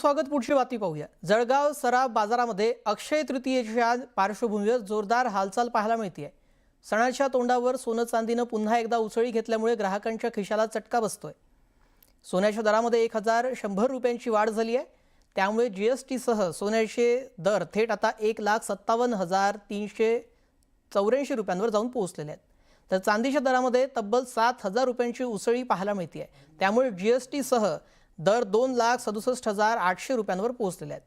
स्वागत. पुढची बातमी पाहूया. जळगाव सराफ बाजारामध्ये अक्षय तृतीयेच्या पार्श्वभूमीवर जोरदार हालचाल पाहायला मिळते. सणाच्या तोंडावर सोनं चांदीनं पुन्हा एकदा उसळी घेतल्यामुळे ग्राहकांच्या खिशाला चटका बसतोय. सोन्याच्या दरामध्ये 1100 रुपयांची वाढ झाली आहे. त्यामुळे जीएसटी सह सोन्याचे दर थेट आता 1,57,384 रुपयांवर जाऊन पोहोचलेले आहेत. तर चांदीच्या दरामध्ये तब्बल 7,000 रुपयांची उसळी पाहायला मिळते आहे. त्यामुळे जीएसटी सह दर 2,67,800 रुपयांवर पोहोचलेले आहेत.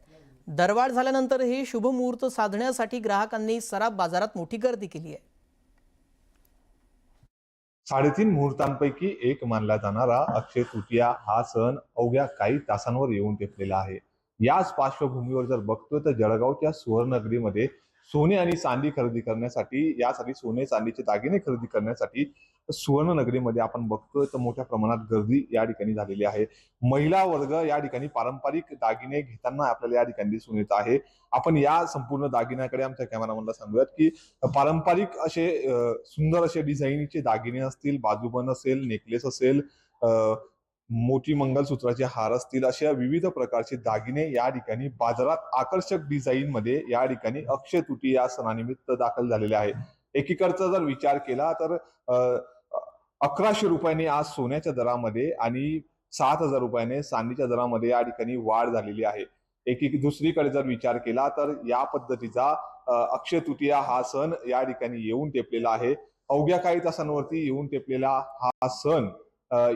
दरवाढ झाल्यानंतरही शुभमुहूर्त साधण्यासाठी ग्राहकांनी सराफ बाजारात मोठी गर्दी केली आहे. 3.5 मुहूर्तांपैकी एक मानला जाणारा अक्षय तृतीया हा सण अवघ्या काही तासांवर येऊन टेपलेला आहे. याच पार्श्वभूमीवर जर बघतोय तर जळगावच्या सुवर्णनगरीमध्ये सोने आणि चांदी खरेदी करण्यासाठी, यासाठी सोने चांदीचे दागिने खरेदी करण्यासाठी सुवर्णनगरीमध्ये आपण बघतोय तर मोठ्या प्रमाणात गर्दी या ठिकाणी झालेली आहे. महिला वर्ग या ठिकाणी पारंपरिक दागिने घेताना आपल्याला या ठिकाणी दिसून येत आहे. आपण या संपूर्ण दागिन्याकडे आमच्या कॅमेरामॅनला सांगूयात की पारंपरिक असे सुंदर असे डिझाईनचे दागिने असतील, बाजूबंद असेल, नेकलेस असेल, मोठी मंगलसूत्राचे हार असतील, अशा विविध प्रकारचे दागिने या ठिकाणी बाजारात आकर्षक डिझाईन मध्ये या ठिकाणी अक्षय तृतीया सणानिमित्त दाखल झालेले आहे. एकीकडचा जर विचार केला तर 1,100 रुपयाने आज सोन्याच्या दरामध्ये आणि 7,000 रुपयाने चांदीच्या दरामध्ये या ठिकाणी वाढ झालेली आहे. दुसरीकडे जर विचार केला तर या पद्धतीचा अक्षय तृतीया हा सण या ठिकाणी येऊन टेपलेला आहे. अवघ्या काही तासांवरती येऊन टेपलेला हा सण,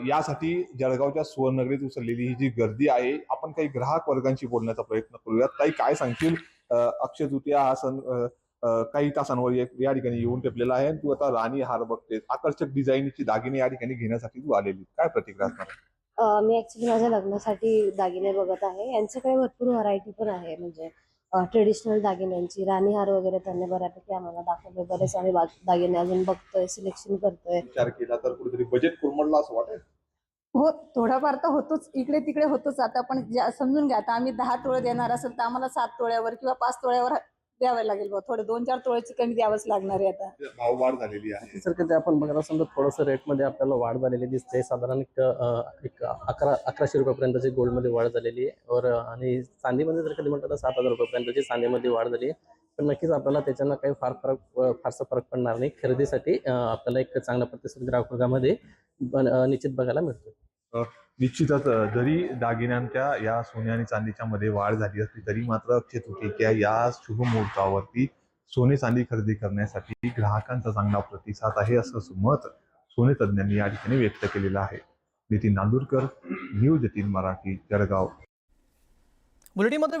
यासाठी जळगावच्या सुवर्णनगरीत उसळलेली ही जी गर्दी आहे, आपण काही ग्राहक वर्गांशी बोलण्याचा प्रयत्न करूयात. ताई, काय सांगशील? अक्षय तृतीया हा सण काही तासांवर या ठिकाणी येऊन टेपलेला आहे. तू आता राणी हार बघतेस, आकर्षक डिझाईनची दागिने या ठिकाणी घेण्यासाठी तू आलेली, काय प्रतिक्रिया असणार? मी ऍक्च्युली माझ्या लग्नासाठी दागिने बघत आहे. यांच्याकडे भरपूर व्हरायटी पण आहे, म्हणजे ट्रेडिशनल दागिन्यांची. राणी हार वगैरे त्यांनी बऱ्यापैकी आम्हाला दाखवले. बरेच आम्ही दागिने अजून बघतोय, सिलेक्शन करतोय. विचार केला तर कुठेतरी बजेट कुरमडला असं वाटेल. हो, थोडाफार तर होतोच, इकडे तिकडे होतोच. आता पण समजून घ्या, आता आम्ही 10 तोळे देणार असेल तर आम्हाला 7 तोळ्यावर किंवा 5 तोळ्यावर द्यावं लागेल. थोडे 2-4 तोळ्याची कमी द्यावंच लागणार आहे. आता भाववाढ झालेली आहे. सर, कधी आपण बघत असेल तर थोडंसं रेटमध्ये आपल्याला वाढ झालेली दिसते. साधारण एक 1100 रुपयापर्यंतची गोल्डमध्ये वाढ झालेली आहे. आणि चांदीमध्ये जर कधी म्हटलं तर 7,000 रुपयापर्यंतची चांदीमध्ये वाढ झाली आहे. पण नक्कीच आपल्याला त्याच्यानं काही फारसा फरक पडणार नाही. खरेदीसाठी आपल्याला एक चांगला प्रतिसाद ग्राहक वर्गामध्ये निश्चित बघायला मिळतो. निश्चितच जरी दागिन्यांच्या या सोने आणि चांदीच्या मध्ये वाढ झाली असली तरी मात्र अक्षय तृतीयेच्या या शुभ मुहूर्तावरती सोने चांदी खरेदी करण्यासाठी ग्राहकांचा चांगला प्रतिसाद आहे, असं मत सोने तज्ञांनी या ठिकाणी व्यक्त केलेलं आहे. नितीन नांदुरकर, न्यूज 18 मराठी, जळगाव. बुलेटिनमध्ये